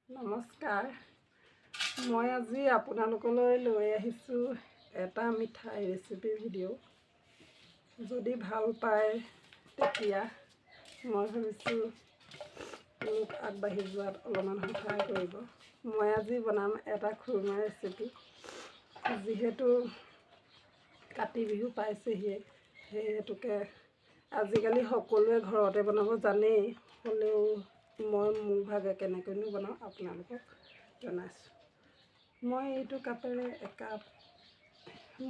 নমস্কাৰ। মই আজি আপোনালোকলৈ লৈ আহিছোঁ এটা মিঠাই ৰেচিপি ভিডিঅ'। যদি ভাল পায় তেতিয়া মই ভাবিছোঁ মোক আগবাঢ়ি যোৱাত অলপমান সহায় কৰিব। মই আজি বনাম এটা খুৰমা ৰেচিপি। যিহেতু কাতি বিহু পাইছেহিয়ে, সেই হেতুকে আজিকালি সকলোৱে ঘৰতে বনাব জানেই, হ'লেও মই মোৰ ভাগে কেনেকৈনো বনাওঁ আপোনালোকক জনাইছোঁ। মই এইটো কাপেৰে একাপ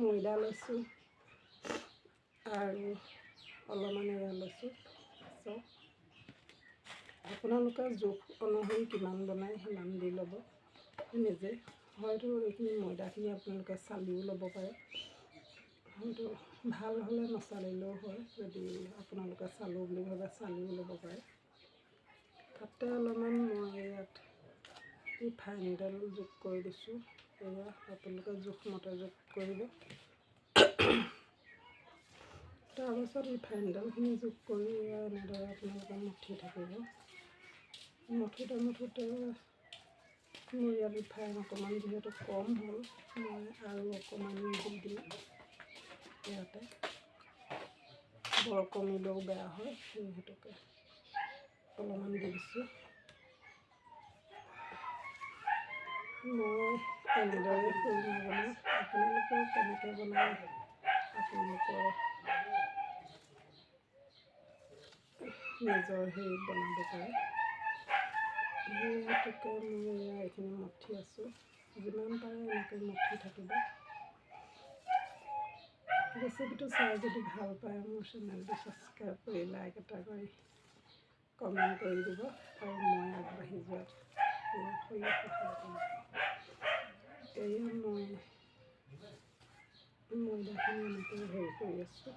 ময়দা লৈছোঁ আৰু অলপমান এয়া লৈছোঁ। আপোনালোকে জোখ অনুসৰি কিমান বনায় সিমান দি ল'ব নিজে। হয়তো এইখিনি ময়দাখিনি আপোনালোকে চালিও ল'ব পাৰে, হয়তো ভাল হ'লে নচালিলেও হয়। যদি আপোনালোকে চালোঁ বুলি ভাবে চালিও ল'ব পাৰে। তাতে অলপমান মই ইয়াত ৰিফাইন তেল যোগ কৰি দিছোঁ। এয়া আপোনালোকে জোখমতে যোগ কৰিব। তাৰপাছত ৰিফাইন তেলখিনি যোগ কৰি এনেদৰে আপোনালোকে মঠি থাকিব। মঠোতে মোৰ ইয়াত ৰিফাইন অকণমান যিহেতু কম হ'ল, মই আৰু অকণমান দি দিম ইয়াতে। বৰ কমিলেও বেয়া হয়, সেই হেতুকে অলপমান দি দিছোঁ। মই এনেদৰে খুৰমা বনাওঁ। আপোনালোকেও কেনেকৈ বনায় আপোনালোকৰ নিজৰ হেৰিত বনাব পাৰে। সেই হেতুকে মই এইখিনি মঠি আছোঁ। যিমান পাৰে এনেকৈ মঠি থাকিব। ৰেচিপিটো চাই যদি ভাল পায় মোৰ চেনেলটো ছাবস্ক্ৰাইব কৰি লাইক এটা কৰি কমেণ্ট কৰি দিব, আৰু মই আগবাঢ়ি যোৱাত সহায় কৰিম। এয়া মই ময়দাখিনি এনেকৈ হেৰি কৰি আছোঁ।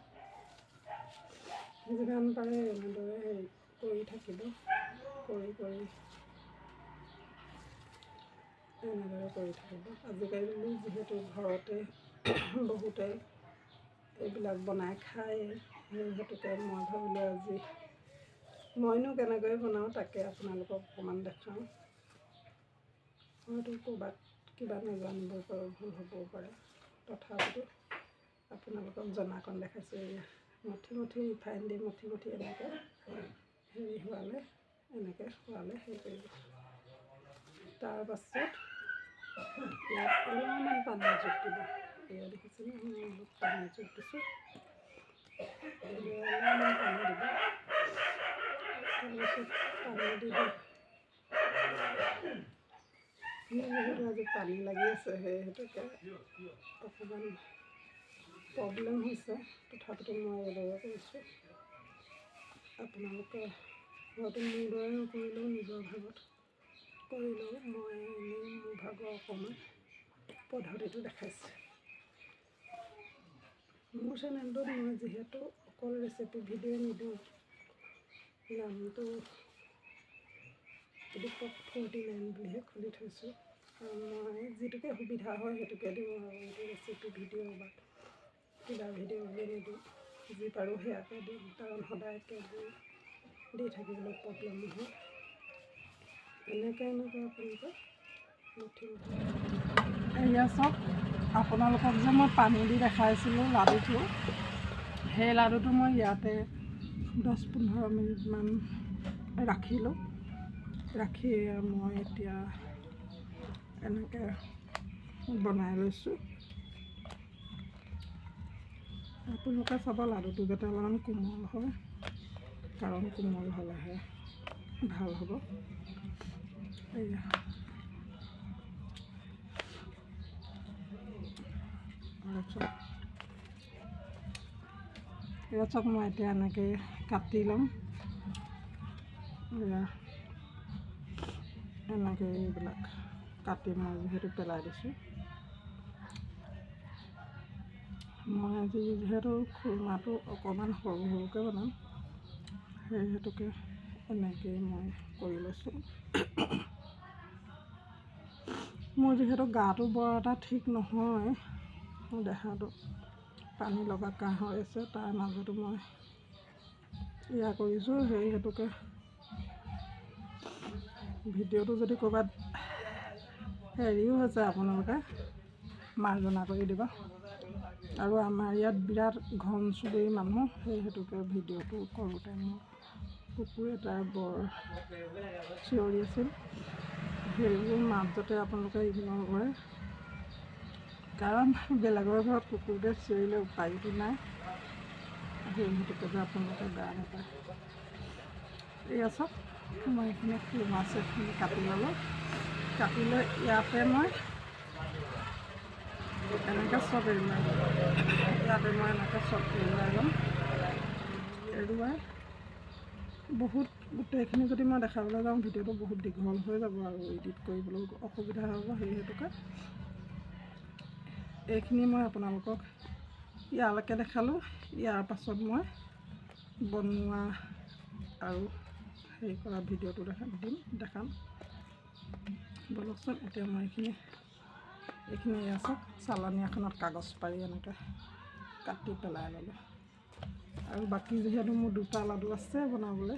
যিমান পাৰে এনেদৰে হেৰি কৰি থাকিব। এনেদৰে কৰি থাকিব। আজিকালি যিহেতু ঘৰতে বহুতে এইবিলাক বনাই খায়, সেই হেতুকে মই ভাবিলোঁ আজি মইনো কেনেকৈ বনাওঁ তাকে আপোনালোকক অকণমান দেখাওঁ। হয়তো ক'ৰবাত কিবা নাজানিব পাৰোঁ, ভুল হ'বও পাৰে, তথাপিতো আপোনালোকক জনাকণ দেখাইছোঁ। মঠি ৰিফাইন দি মঠি এনেকৈ হেৰি হোৱালে হেৰি কৰিব। তাৰপাছত ইয়াত অলপমান পানী যোগ দিব। এয়া দেখিছেনে, মই অলপ পানী যোগ দিছোঁ। অলপমান পানী দিব। তাৰপিছত পানী দি যিহেতু আজি পানী লাগি আছে, সেই হেতুকে অকণমান প্ৰব্লেম হৈছে, তথাপিতো মই এইদৰে কৰিছোঁ। আপোনালোকে হয়তো মোৰ দৰে নকৰিলেও নিজৰ ভাগত কৰিলেও মই এনেই মোৰ ভাগৰ অকণমান পদ্ধতিটো দেখাইছোঁ। মোৰ চেনেলটোত মই যিহেতু অকল ৰেচিপি ভিডিঅ' নিদিওঁ, নামটো দীপক 49 বুলিহে খুলি থৈছোঁ। আৰু মই যিটোকে সুবিধা হয় সেইটোকে দিওঁ, আৰু এইটো ৰেচিপি ভিডিঅ' বা কিবা ভিডিঅ' বুলি নিদিওঁ। যি পাৰোঁ সেয়াকে দিওঁ, কাৰণ সদায় একেবোৰ দি থাকিবলৈ প্ৰব্লেম নহয়। এনেকৈ আপোনালোকে মঠিব। এয়া চাওক, আপোনালোকক যে মই পানী দি দেখাইছিলোঁ লাডুটো, সেই লাডুটো মই ইয়াতে 10-15 মিনিটমান ৰাখিলোঁ। ৰাখি মই এতিয়া এনেকৈ বনাই লৈছোঁ। আপোনালোকে চাব লাডুটো যাতে অলপমান কোমল হয়, কাৰণ কোমল হ'লেহে ভাল হ'ব। এয়া চাওক, মই এতিয়া এনেকৈ কাটি ল'ম। এয়া এনেকৈ এইবিলাক কাটি মই যিহেতু পেলাই দিছোঁ। মই আজি যিহেতু খুৰমাটো অকণমান সৰু সৰুকৈ বনাম, সেই হেতুকে এনেকৈয়ে মই কৰি লৈছোঁ। মোৰ যিহেতু গাটো বৰ এটা ঠিক নহয়, মোৰ দেহাটো পানী লগা কাহ হৈ আছে, তাৰ মাজতো মই এয়া কৰিছোঁ। সেই হেতুকে ভিডিঅ'টো যদি ক'ৰবাত হেৰিও হৈছে আপোনালোকে মাৰ্জনা কৰি দিব। আৰু আমাৰ ইয়াত বিৰাট ঘন চুবুৰী মানুহ, সেই হেতুকে ভিডিঅ'টো কৰোঁতে মোৰ কুকুৰ এটাই বৰ চিঞৰি আছিল। সেইবোৰ মাত যাতে আপোনালোকে ইগনৰ কৰে, কাৰণ বেলেগৰ ঘৰত কুকুৰটোৱে চিঞৰিলে উপায়টো নাই। সেই হেতুকে যে আপোনালোকে বেয়া নাপায়। এয়া চাওক, মই এইখিনি সৰু মাছ এখিনি কাটি ল'লোঁ। কাটি লৈ ইয়াতে মই এনেকৈ চব এৰুৱাই ল'ম। ইয়াতে মই এনেকৈ চব এৰুৱাই ল'ম। এৰুৱাই বহুত গোটেইখিনি যদি মই দেখাবলৈ যাওঁ ভিডিঅ'টো বহুত দীঘল হৈ যাব আৰু এডিট কৰিবলৈ অসুবিধা হ'ব। সেই হেতুকে এইখিনি মই আপোনালোকক ইয়ালৈকে দেখালোঁ। ইয়াৰ পাছত মই বনোৱা আৰু হেৰি কৰা ভিডিঅ'টো দেখাম বলকচোন। এতিয়া মই এইখিনি এয়া চাওক, চালনী এখনত কাগজ পাৰি এনেকৈ কাটি পেলাই ল'লোঁ। আৰু বাকী যিহেতু মোৰ দুটা লাডু আছে বনাবলৈ,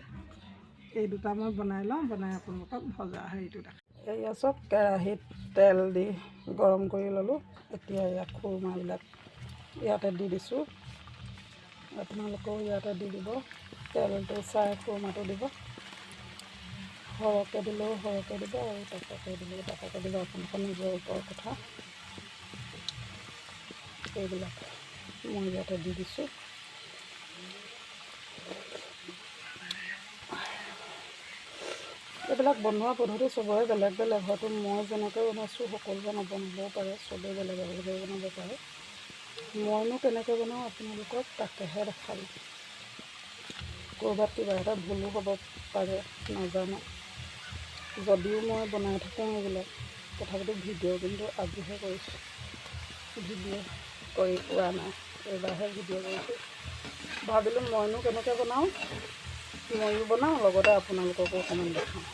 এই দুটা মই বনাই লওঁ, বনাই আপোনালোকক ভজা হেৰিটো দেখাম। এয়া চাওক, কেৰাহীত তেল দি গৰম কৰি ল'লোঁ। এতিয়া ইয়াত খুৰমাবিলাক ইয়াতে দি দিছোঁ। আপোনালোকেও ইয়াতে দি দিব। তেলটো চাই খুৰমাটো দিব। সৰহকৈ দিলেও সৰহকৈ দিব আৰু তাককৈ দিলেও তাককৈ দিব, আপোনালোকৰ নিজৰ ওপৰৰ কথা। এইবিলাক মই ইয়াতে দি দিছোঁ। এইবিলাক বনোৱা পদ্ধতি চবৰে বেলেগ বেলেগ। হয়তো মই যেনেকৈ বনাইছোঁ সকলোৱে নবনাবও পাৰে, চবেই বেলেগ বেলেগকৈ বনাব পাৰে। মইনো কেনেকৈ বনাওঁ আপোনালোকক তাকেহে দেখালোঁ। ক'ৰবাত কিবা এটা ভুলো হ'ব পাৰে, নাজানো। যদিও মই বনাই থাকোঁ এইবিলাক, তথাপিতো ভিডিঅ' কিন্তু আজিহে কৰিছোঁ। ভিডিঅ' কৰি পোৱা নাই, এইবাৰহে ভিডিঅ' কৰিছোঁ। ভাবিলোঁ মইনো কেনেকৈ বনাওঁ, ময়ো বনাওঁ, লগতে আপোনালোককো অকণমান দেখাওঁ।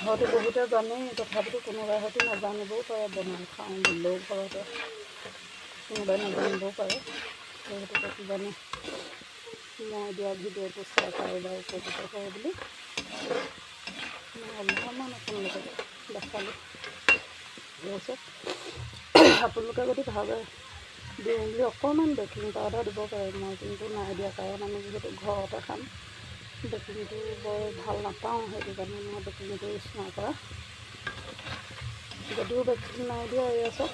হয়তো বহুতে জানেই, তথাপিতো কোনোবাই হয়তো নাজানিবও পাৰে। বনাই খাওঁ বুলিলেও ঘৰতে কোনোবাই নাজানিবও পাৰে। সেই হেতুকে কিজানি মই দিয়া ভিডিঅ'টো চাই কাৰোবাৰ উপকৃত হয় বুলি মই অলপমান আপোনালোকক দেখালোঁ। তাৰপিছত আপোনালোকে যদি ভাবে দিওঁ বুলি অকণমান বেকিং পাউডাৰ দিব পাৰে। মই কিন্তু নাই দিয়া, কাৰণ আমি যিহেতু ঘৰতে খাম, বেকিংটো বৰ ভাল নাপাওঁ। সেইটো কাৰণে মই বেকিংটো ইউজ নাই কৰা। যদিও বেকিং নাই দিয়া, এয়া চব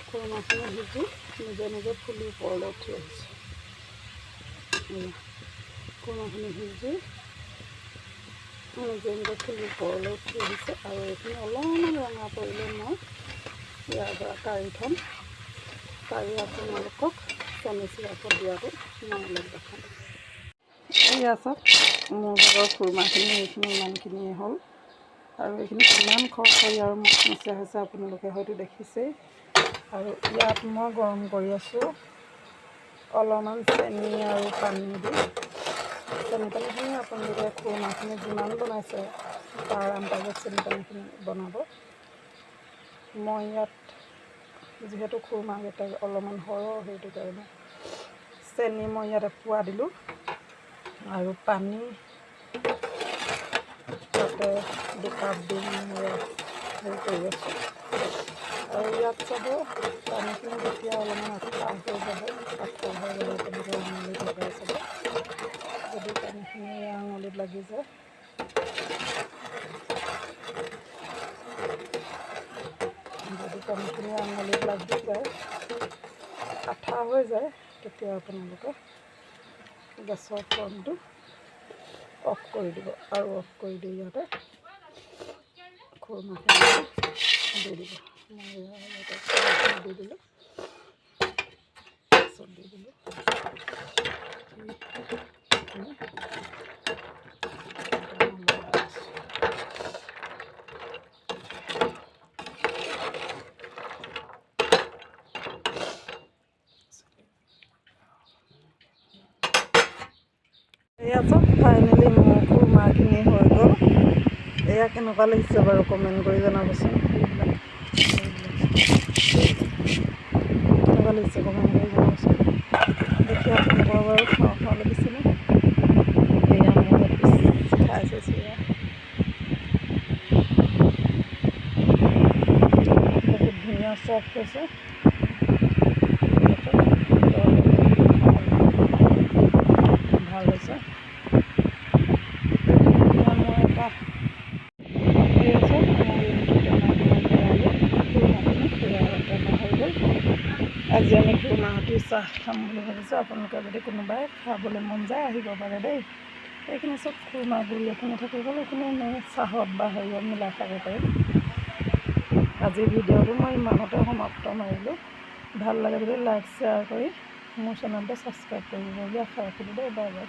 খুৰমাখিনি সিজি নিজে নিজে ফুলি ওপৰলৈ উঠি আহিছে। খুৰমাখিনি সিজি নিজে নিজে ফুলি ওপৰলৈ উঠি আহিছে। আৰু এইখিনি অলপমান ৰঙা পৰিলে মই ইয়াৰ পৰা কাঢ়ি থ'ম। কাঢ়ি আপোনালোকক চেনি চিৰাপত দিয়াটো মই অলপ দেখাম। এয়া চাওক, মোৰ ভাগৰ খুৰমাখিনি এইখিনি ইমানখিনিয়ে হ'ল। আৰু এইখিনি কিমান খৰখৰীয়া আৰু মচমচীয়া হৈছে আপোনালোকে হয়তো দেখিছেই। আৰু ইয়াত মই গৰম কৰি আছোঁ অলপমান চেনি আৰু পানী দি। চেনি পানীখিনি আপোনালোকে খুৰমাখিনি যিমান বনাইছে তাৰ আন্দাজত চেনি পানীখিনি বনাব। মই ইয়াত যিহেতু খুৰমাকেইটা অলপমান সৰহ, সেইটো কাৰণে চেনি মই ইয়াত এপোৱা দিলোঁ আৰু পানী তাতে 2 কাপ দি হেৰি কৰি আছোঁ। আৰু ইয়াত চাব, পানীখিনি যেতিয়া অলপমান আঠা হৈ যাব, আঠা হৈ গ'লে তেনেকৈ আঙুলিত লগাই চাব। যদি পানীখিনি আঙুলিত লাগি যায়, যদি পানীখিনি আঙুলিত লাগি যায়, আঠা হৈ যায়, তেতিয়া আপোনালোকে গেছৰ ফ্লেমটো অফ কৰি দিব। আৰু অফ কৰি দি ইয়াতে খুৰমাখিনি দি দিব। মই ইয়াতে দি দিলোঁ, চব দি দিলোঁ। এয়া চব ফাইনেলি মোৰ খুৰমাখিনি হৈ গ'ল। এয়া কেনেকুৱা লাগিছে বাৰু কমেণ্ট কৰি জনাবচোন। কেনেকুৱা লাগিছে কমেণ্ট কৰি জনাবচোন। দেখি আপোনালোকৰ বাৰু খাওঁ খাওঁ লাগিছিলে। এয়া মই খাই চাইছোঁ। চফ হৈছে ভাল হৈছে। মই এটা আজি আমি খুৰমাহঁতি চাহ খাম বুলি ভাবিছোঁ। আপোনালোকে যদি কোনোবাই খাবলৈ মন যায় আহিব পাৰে দেই। এইখিনি চব খুৰমা গুৰি এখিনি থাকি গ'ল, এইখিনি এনেই চাহত বা হেৰিয়ত মিলাই খাব পাৰি। আজিৰ ভিডিঅ'টো মই ইমানতে সমাপ্ত মাৰিলোঁ। ভাল লাগে যদি লাইক শ্বেয়াৰ কৰি মোৰ চেনেলটো ছাবস্ক্ৰাইব কৰিব বুলি আশা ৰাখিলোঁ দেই। Bye bye.